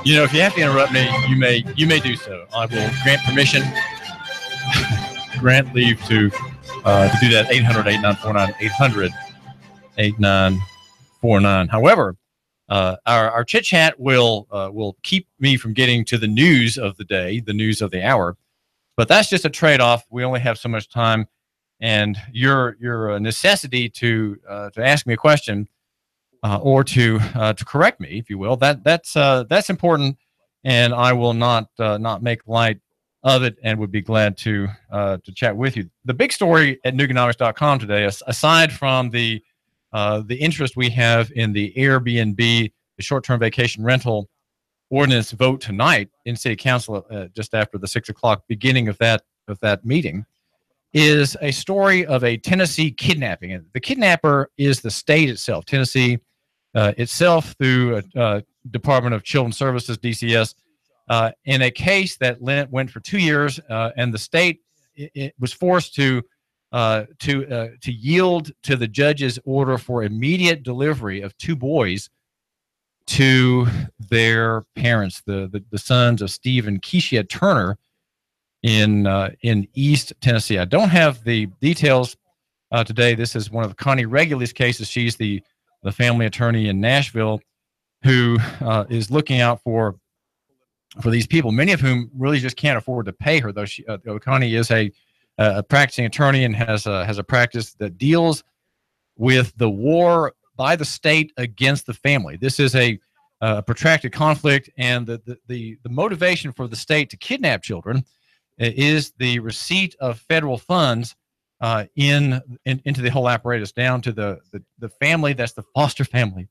You know, if you have to interrupt me, you may do so. I will grant permission, grant leave to do that. 800-8949, 800-8949. However, our chit chat will keep me from getting to the news of the day, the news of the hour. But that's just a trade-off. We only have so much time, and your necessity to ask me a question or to correct me, if you will, that's important, and I will not make light of it, and would be glad to chat with you. The big story at Nooganomics.com today, aside from the interest we have in the Airbnb, the short-term vacation rental ordinance vote tonight in City Council, just after the 6 o'clock beginning of that meeting, is a story of a Tennessee kidnapping. And the kidnapper is the state itself, Tennessee itself, through Department of Children's Services, DCS, in a case that went for 2 years, and the state it was forced to yield to the judge's order for immediate delivery of 2 boys to their parents, the sons of Steve and Keshia Turner in East Tennessee. I don't have the details today. This is one of Connie Reguli's cases. She's the family attorney in Nashville who is looking out for these people, many of whom really just can't afford to pay her, though Connie is a practicing attorney and has a practice that deals with the war by the state against the family. This is a protracted conflict, and the motivation for the state to kidnap children is the receipt of federal funds into the whole apparatus, down to the family that's the foster family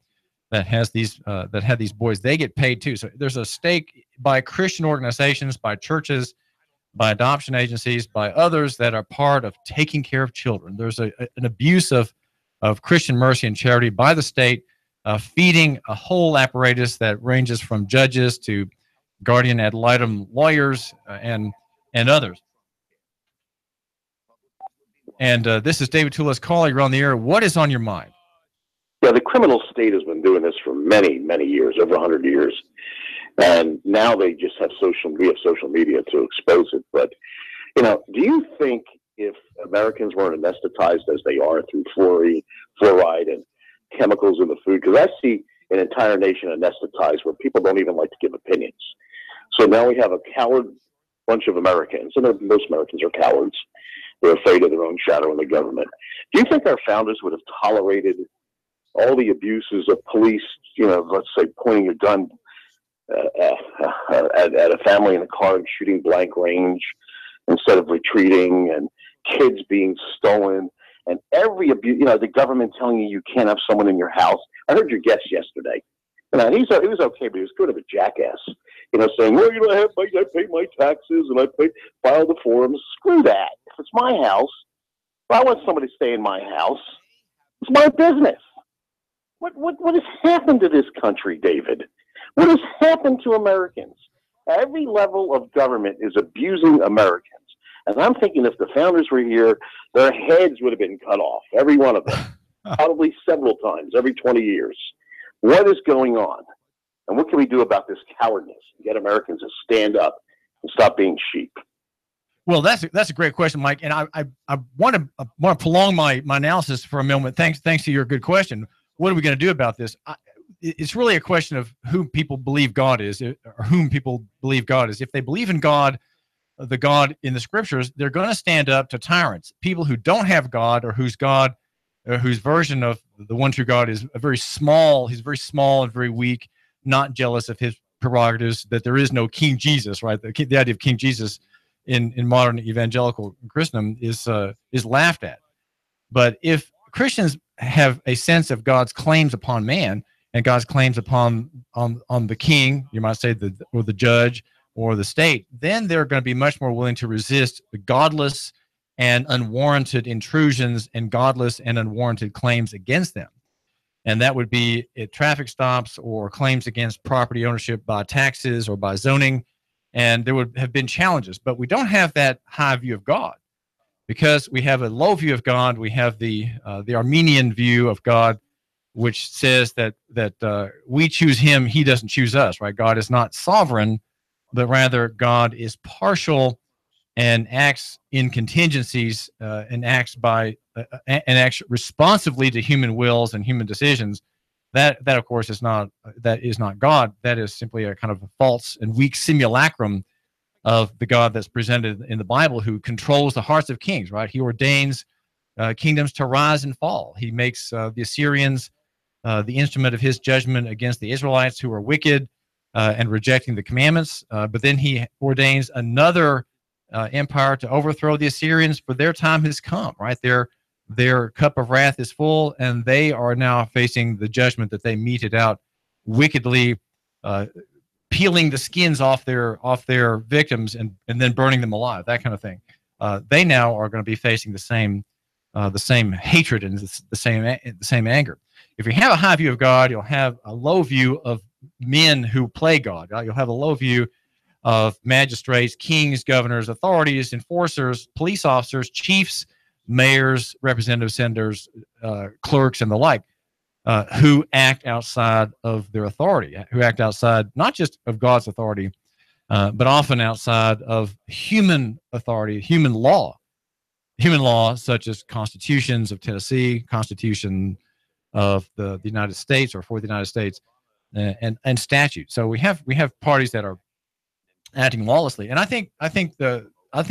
that has that had these boys. They get paid too. So there's a stake by Christian organizations, by churches, by adoption agencies, by others that are part of taking care of children. There's an abuse of Christian mercy and charity by the state, feeding a whole apparatus that ranges from judges to guardian ad litem lawyers and others. And this is David Tulis. Caller, you're on the air. What is on your mind? Yeah, the criminal state has been doing this for many, many years, over 100 years. And now they just have social media to expose it. But, do you think if Americans weren't anesthetized as they are through fluoride and chemicals in the food, because I see an entire nation anesthetized where people don't even like to give opinions. So now we have a coward bunch of Americans, and most Americans are cowards. They're afraid of their own shadow in the government. Do you think our founders would have tolerated all the abuses of police, let's say pointing a gun at a family in a car and shooting blank range instead of retreating, and kids being stolen, and every abuse, the government telling you can't have someone in your house? I heard your guest yesterday, and he was okay, but he was kind of a jackass, saying, well, I pay my taxes and I file the forms. Screw that. If it's my house, if I want somebody to stay in my house, it's my business. What has happened to this country, David? What has happened to Americans? Every level of government is abusing Americans. And I'm thinking if the founders were here, their heads would have been cut off, every one of them, probably several times, every 20 years. What is going on? And what can we do about this cowardness and get Americans to stand up and stop being sheep? Well, that's a great question, Mike. And I want to prolong my analysis for a moment. Thanks to your good question. What are we going to do about this? It's really a question of who people believe God is, or whom people believe God is. If they believe in God, the God in the scriptures, they're going to stand up to tyrants. People who don't have God, or whose God, or whose version of the one true God is very small. He's very small and very weak, not jealous of his prerogatives, that there is no King Jesus, right? The idea of King Jesus in modern evangelical Christendom is laughed at. But if Christians have a sense of God's claims upon man and God's claims upon on the king, you might say, or the judge or the state, then they're going to be much more willing to resist the godless and unwarranted intrusions and godless and unwarranted claims against them. And that would be at traffic stops or claims against property ownership by taxes or by zoning. And there would have been challenges, but we don't have that high view of God, because we have a low view of God. We have the Armenian view of God, which says that we choose him, he doesn't choose us, right? God is not sovereign, but rather God is partial and acts in contingencies, and acts responsively to human wills and human decisions. That of course is not God. That is simply a kind of a false and weak simulacrum of the God that's presented in the Bible, who controls the hearts of kings, right? He ordains kingdoms to rise and fall. He makes the Assyrians the instrument of his judgment against the Israelites, who are wicked and rejecting the commandments. But then he ordains another empire to overthrow the Assyrians, for their time has come, right? Their cup of wrath is full, and they are now facing the judgment that they meted out wickedly, peeling the skins off their victims and then burning them alive, that kind of thing. They now are going to be facing the same hatred and the same anger. If you have a high view of God, you'll have a low view of men who play God. You'll have a low view of magistrates, kings, governors, authorities, enforcers, police officers, chiefs, mayors, representatives, senators, clerks, and the like, who act outside of their authority, who act outside not just of God's authority, but often outside of human authority, human law, such as constitutions of Tennessee, Constitution of the United States or for the United States, and statute. So we have parties that are acting lawlessly, and I think what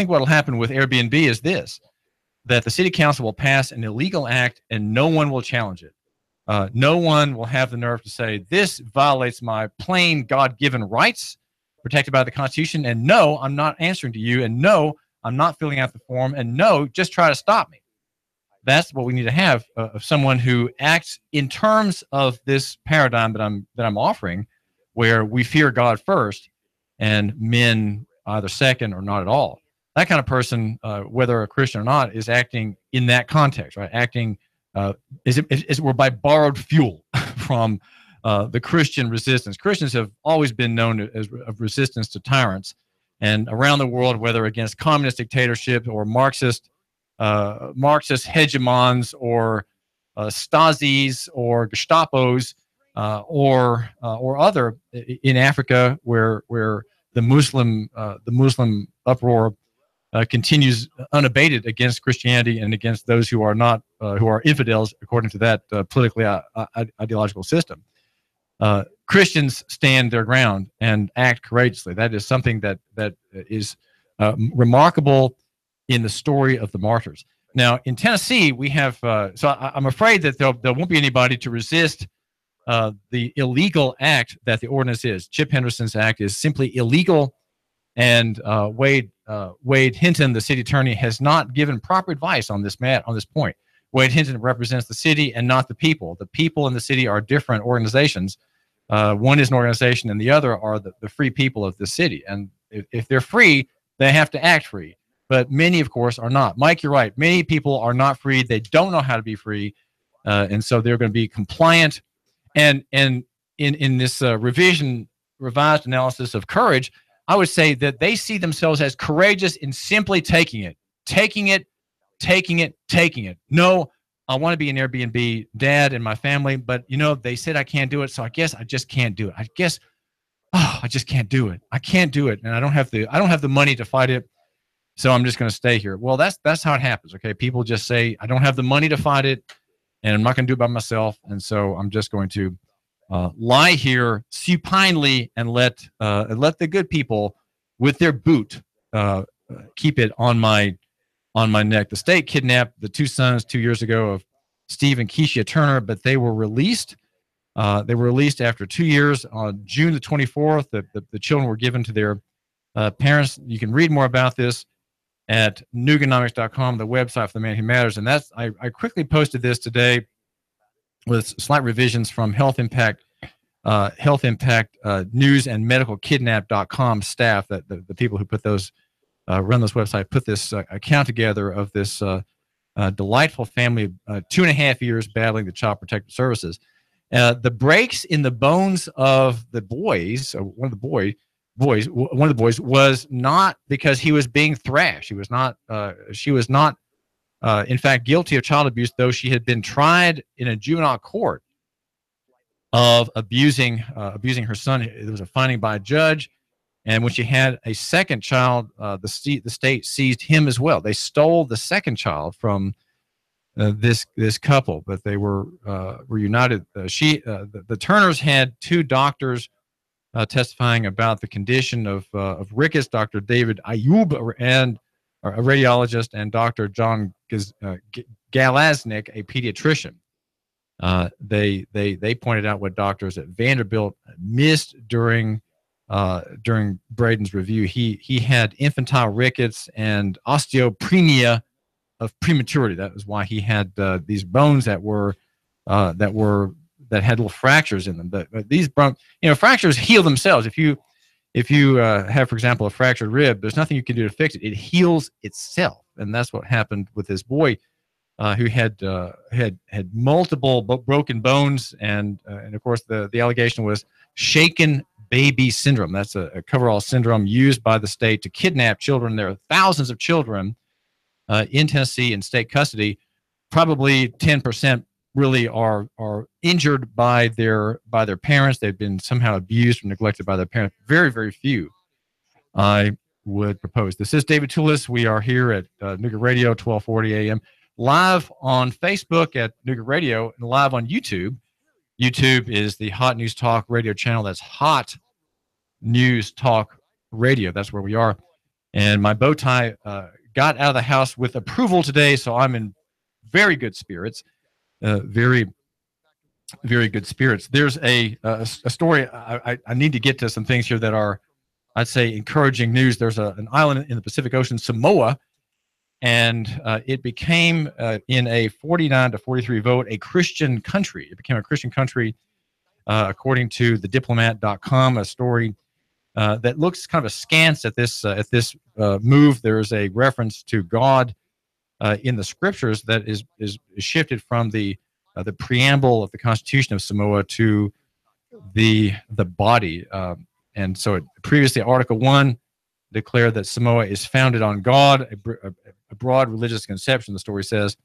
will happen with Airbnb is this: that the city council will pass an illegal act and no one will challenge it. No one will have the nerve to say, this violates my plain God-given rights protected by the Constitution, and no, I'm not answering to you, and no, I'm not filling out the form, and no, just try to stop me. That's what we need to have, of someone who acts in terms of this paradigm that I'm offering, where we fear God first and men either second or not at all. That kind of person, whether a Christian or not, is acting in that context, right? Acting as it were by borrowed fuel from the Christian resistance. Christians have always been known as of resistance to tyrants, and around the world, whether against communist dictatorship or Marxist hegemons or Stasis or Gestapos or other in Africa, where the Muslim uproar continues unabated against Christianity and against those who are not who are infidels according to that politically ideological system. Christians stand their ground and act courageously. That is something that is remarkable in the story of the martyrs. Now, in Tennessee, we have, so I'm afraid that there won't be anybody to resist the illegal act that the ordinance is. Chip Henderson's act is simply illegal, and Wade Hinton, the city attorney, has not given proper advice on this point. Wade Hinton represents the city and not the people. The people in the city are different organizations. One is an organization, and the other are the free people of the city. And if they're free, they have to act free. But many, of course, are not. Mike, you're right. Many people are not free. They don't know how to be free, and so they're going to be compliant. And in this revised analysis of courage, I would say that they see themselves as courageous in simply taking it. No, I want to be an Airbnb dad and my family, but they said I can't do it, so I guess I just can't do it. I just can't do it. I can't do it, and I don't have the money to fight it. So I'm just going to stay here. Well, that's how it happens. Okay. People just say, I don't have the money to fight it, and I'm not going to do it by myself. And so I'm just going to lie here supinely and let the good people with their boot keep it on my neck. The state kidnapped the two sons 2 years ago of Steve and Keshia Turner, but they were released. They were released after 2 years. On June the 24th, the children were given to their parents. You can read more about this at Nooganomics.com, the website for the Man Who Matters. And I quickly posted this today with slight revisions from Health Impact News and Medical Kidnap.com staff, that the people who put those run this website, put this account together of this delightful family, 2.5 years battling the Child Protective Services. The breaks in the bones of the boys, one of the boys was not because he was being thrashed. She was not, in fact, guilty of child abuse, though she had been tried in a juvenile court of abusing her son. There was a finding by a judge, and when she had a second child, the state seized him as well. They stole the second child from this couple, but they were united. The Turners had two doctors testifying about the condition of rickets: Dr. David Ayub, and a radiologist, and Dr. John Galaznik, a pediatrician. They pointed out what doctors at Vanderbilt missed during Braden's review. He had infantile rickets and osteopenia of prematurity. That was why he had these bones that had little fractures in them. But these fractures heal themselves. If you have, for example, a fractured rib, there's nothing you can do to fix it. It heals itself, and that's what happened with this boy who had multiple broken bones, and of course the allegation was shaken baby syndrome. That's a coverall syndrome used by the state to kidnap children. There are thousands of children in Tennessee in state custody. Probably 10% really are injured by their parents. They've been somehow abused or neglected by their parents. Very, very few, I would propose. This is David Tulis. We are here at Nooga Radio, 1240 a.m., live on Facebook at Nooga Radio, and live on YouTube. YouTube is the Hot News Talk radio channel. That's Hot News Talk Radio. That's where we are. And my bow tie got out of the house with approval today, so I'm in very good spirits. Very, very good spirits. There's a story. I need to get to some things here that are, I'd say, encouraging news. There's an island in the Pacific Ocean, Samoa, and it became, in a 49-43 vote, a Christian country. It became a Christian country, according to thediplomat.com, a story that looks kind of askance at this move. There is a reference to God in the scriptures that is shifted from the preamble of the Constitution of Samoa to the body. And so previously, Article 1 declared that Samoa is founded on God, a broad religious conception, the story says,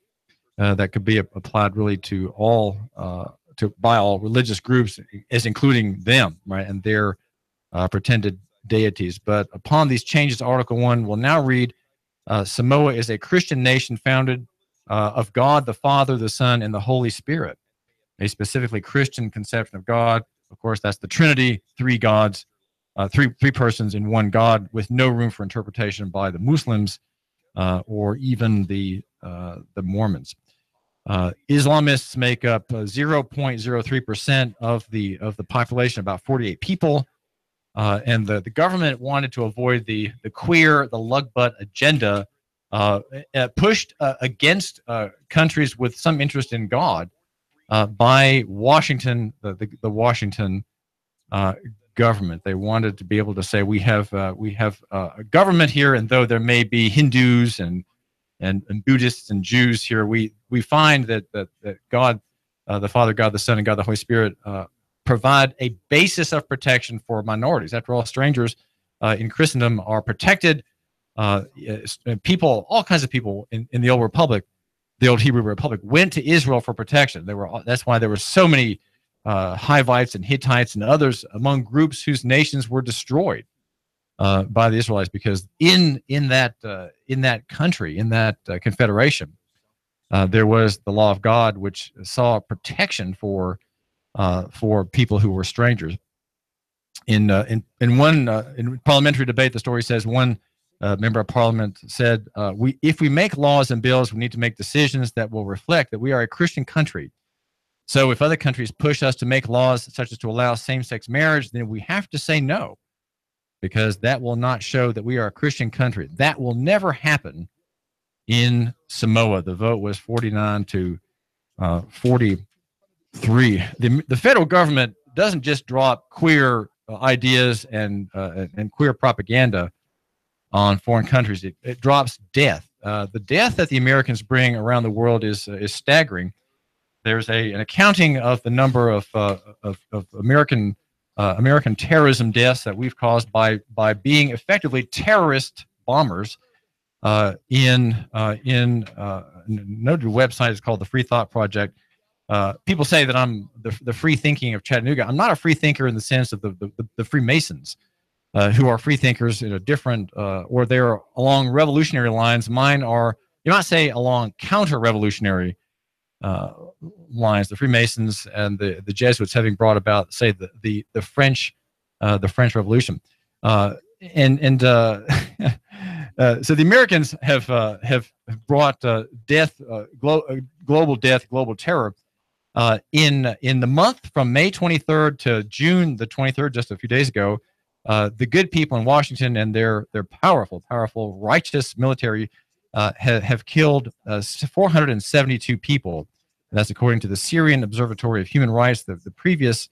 that could be applied really to all by all religious groups, as including them, right, and their pretended deities. But upon these changes, Article 1 will now read, Samoa is a Christian nation founded of God, the Father, the Son, and the Holy Spirit. A specifically Christian conception of God. Of course, that's the Trinity, three gods, three persons in one God, with no room for interpretation by the Muslims or even the Mormons. Islamists make up 0.03% of the population, about 48 people. And the government wanted to avoid the queer, the lug butt agenda pushed against countries with some interest in God by Washington, the Washington government. They wanted to be able to say, we have a government here, and though there may be Hindus and Buddhists and Jews here, we find that God, the Father, God the Son, and God the Holy Spirit provide a basis of protection for minorities. After all, strangers in Christendom are protected. People, all kinds of people in the old Republic, the old Hebrew Republic, went to Israel for protection. That's why there were so many Hivites and Hittites and others among groups whose nations were destroyed by the Israelites, because in that country, in that confederation, there was the law of God, which saw protection for people who were strangers. In parliamentary debate, the story says one member of parliament said, if we make laws and bills, we need to make decisions that will reflect that we are a Christian country. So if other countries push us to make laws such as to allow same-sex marriage, then we have to say no, because that will not show that we are a Christian country. That will never happen in Samoa. The vote was 49 to 43. The federal government doesn't just drop queer ideas and queer propaganda on foreign countries. It drops death. The death that the Americans bring around the world is staggering. There's an accounting of the number of American terrorism deaths that we've caused by being effectively terrorist bombers. In a noted website is called the Free Thought Project. people say that I'm the free thinking of Chattanooga. I'm not a free thinker in the sense of the Freemasons, who are free thinkers in a different, or they're along revolutionary lines. Mine are, you might say, along counter-revolutionary lines. The Freemasons and the Jesuits having brought about, say, the French Revolution, so the Americans have brought death, global death, global terror. In the month from May 23rd to June the 23rd, just a few days ago, the good people in Washington and their powerful, righteous military have killed 472 people. That's according to the Syrian Observatory of Human Rights. The previous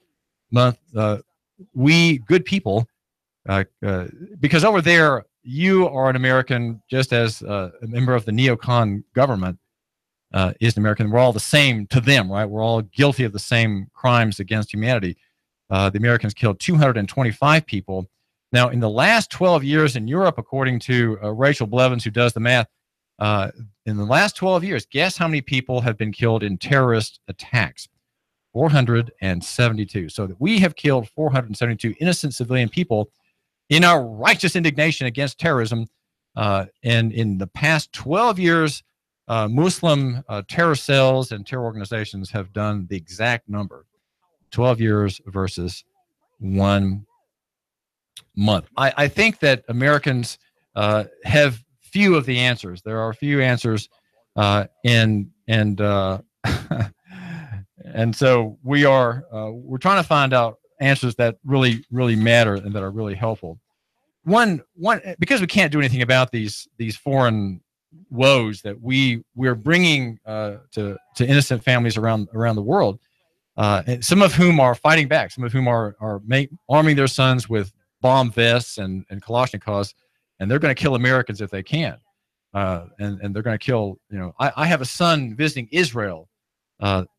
month, we good people, because over there you are an American just as a member of the neocon government is an American. We're all the same to them, right? We're all guilty of the same crimes against humanity. The Americans killed 225 people. Now, in the last 12 years in Europe, according to Rachel Blevins, who does the math, in the last 12 years, guess how many people have been killed in terrorist attacks? 472. So that we have killed 472 innocent civilian people in our righteous indignation against terrorism. And in the past 12 years, Muslim terror cells and terror organizations have done the exact number. 12 years versus 1 month. I think that Americans have few of the answers. There are few answers, and so we're trying to find out answers that really matter and that are really helpful. One because we can't do anything about these foreign woes that we're bringing to innocent families around the world, and some of whom are fighting back, some of whom are arming their sons with bomb vests and Kalashnikovs, and they're going to kill Americans if they can, and they're going to kill. I have a son visiting Israel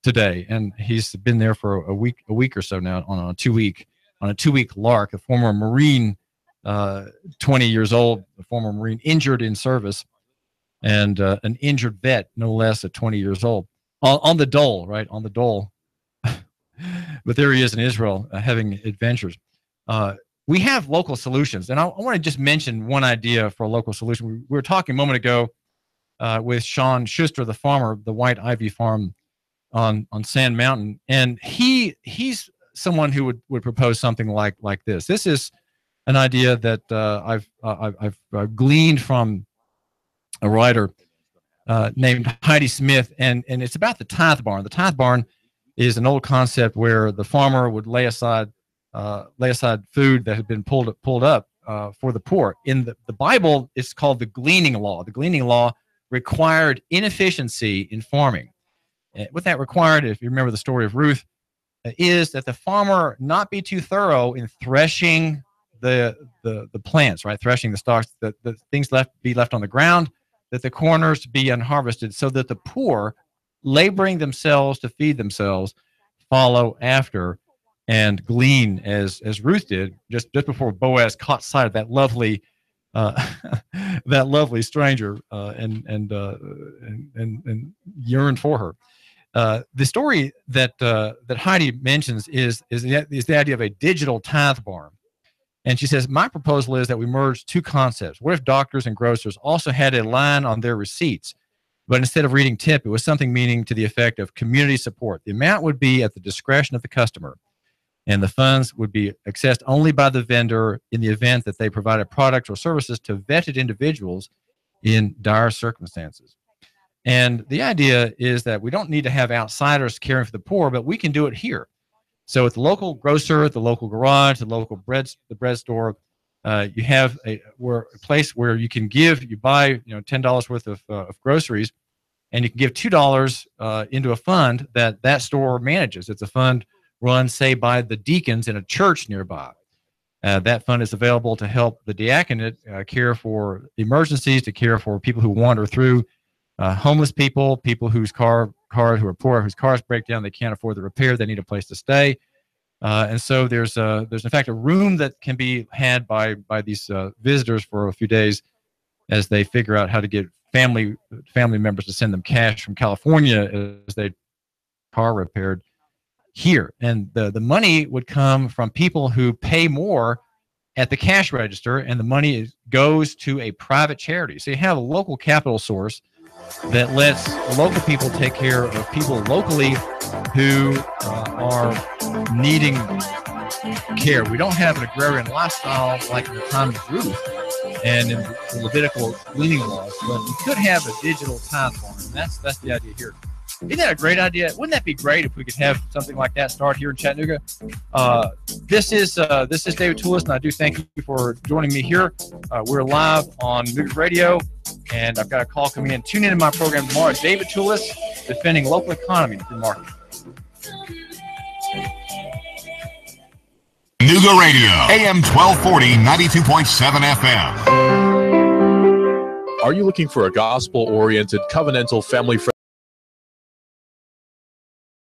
today, and he's been there for a week or so now on a 2 week lark. A former Marine, 20 years old, a former Marine injured in service, and an injured vet, no less, at 20 years old, on the dole, right on the dole. But there he is in Israel, having adventures. We have local solutions, and I want to just mention one idea for a local solution. We were talking a moment ago with Sean Schuster, the farmer, the White Ivy Farm on Sand Mountain, and he's someone who would propose something like this. This is an idea that I've gleaned from a writer named Heidi Smith, and it's about the tithe barn. The tithe barn is an old concept where the farmer would lay aside food that had been pulled up for the poor. In the Bible, it's called the gleaning law. The gleaning law required inefficiency in farming. And what that required, if you remember the story of Ruth, is that the farmer not be too thorough in threshing the plants, right? Threshing the stalks, the things be left on the ground, that the corners be unharvested, so that the poor, laboring themselves to feed themselves, follow after and glean as Ruth did just before Boaz caught sight of that lovely stranger and yearned for her. The story that Heidi mentions is the idea of a digital tithe barn. And she says, my proposal is that we merge two concepts. What if doctors and grocers also had a line on their receipts, but instead of reading tip, it was something meaning to the effect of community support? The amount would be at the discretion of the customer, and the funds would be accessed only by the vendor in the event that they provided products or services to vetted individuals in dire circumstances. And the idea is that we don't need to have outsiders caring for the poor, but we can do it here. So at the local grocer, at the local garage, the local bread store, you have a place where you can buy $10 worth of groceries, and you can give $2 into a fund that store manages. It's a fund run, say, by the deacons in a church nearby. That fund is available to help the diaconate care for emergencies, to care for people who wander through, homeless people whose who are poor, whose cars break down, they can't afford the repair, they need a place to stay. And so there's in fact a room that can be had by these visitors for a few days as they figure out how to get family members to send them cash from California as they car repaired here. And the money would come from people who pay more at the cash register, and the money goes to a private charity. So you have a local capital source that lets local people take care of people locally who are needing care. We don't have an agrarian lifestyle like in the time of Ruth and in the Levitical gleaning laws, but we could have a digital tithe farm. That's the idea here. Isn't that a great idea? Wouldn't that be great if we could have something like that start here in Chattanooga? This is David Tulis, and I do thank you for joining me here. We're live on News Radio, and I've got a call coming in. Tune in to my program tomorrow. David Tulis, defending local economy through marketing. Nooga Radio, AM 1240, 92.7 FM. Are you looking for a gospel-oriented, covenantal, family-friendly